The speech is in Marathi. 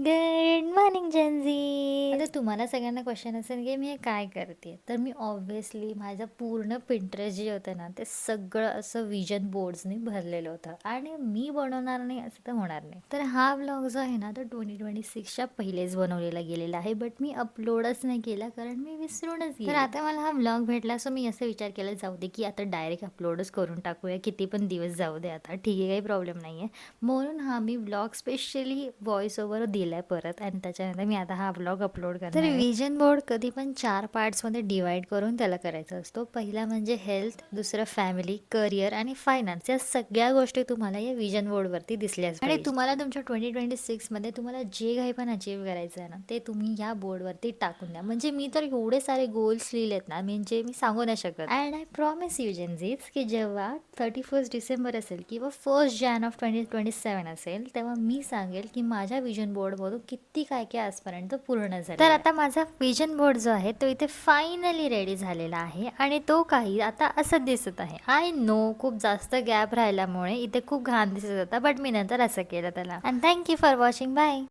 Good morning Gen Z. आता तुम्हाला सगळ्यांना क्वेश्चन असेल की मी हे काय करते, तर मी ऑब्व्हियसली माझं पूर्ण पिंटरेस्ट जे होतं ना ते सगळं असं विजन बोर्ड्सने भरलेलं होतं आणि मी बनवणार नाही असं तर होणार नाही. तर हा व्लॉग जो आहे ना तो 2026च्या पहिलेच बनवलेला गेलेला आहे, बट मी अपलोडच नाही केला कारण मी विसरूनच गेले. तर आता मला हा व्लॉग भेटला, सो मी असं विचार केला जाऊ दे की आता डायरेक्ट अपलोडच करून टाकूया, किती पण दिवस जाऊ दे, आता ठीक आहे, काही प्रॉब्लेम नाही आहे. म्हणून हा मी व्लॉग स्पेशली व्हॉइस ओव्हर दिलाय परत आणि त्याच्यानंतर मी आता हा व्लॉग अपलोड करणार तर विजन बोर्ड कधी पण 4 पार्ट्समध्ये डिवाइड करून त्याला करायचा असतो. पहिला म्हणजे हेल्थ, दुसरं फॅमिली, करिअर आणि फायनान्स, या सगळ्या गोष्टी तुम्हाला या विजन बोर्डवरती दिसल्याच आणि तुम्हाला तुमच्या 2026मध्ये तुम्हाला जे काही पण अचीव्ह करायचं आहे ना ते तुम्ही या बोर्डवरती टाकून द्या. म्हणजे मी तर एवढे सारे गोल्स लिहिलेत ना, म्हणजे मी सांगू नाही शकत. अँड आय प्रॉमिस यू जेन्झीज की जेव्हा 31 डिसेंबर असेल किंवा 1 जान ऑफ 2027 असेल, तेव्हा मी सांगेल की माझ्या विजन बोर्डमधून किती काय काय आजपर्यंत पूर्ण झालं. तर आता माझा विजन बोर्ड जो आहे तो इथे फायनली रेडी झालेला आहे आणि तो काही आता असं दिसत आहे. आय नो खूप जास्त गॅप राहिल्यामुळे इथे खूप घाण दिसत होता, बट मी नंतर असं केलं त्याला. And thank you for watching. Bye.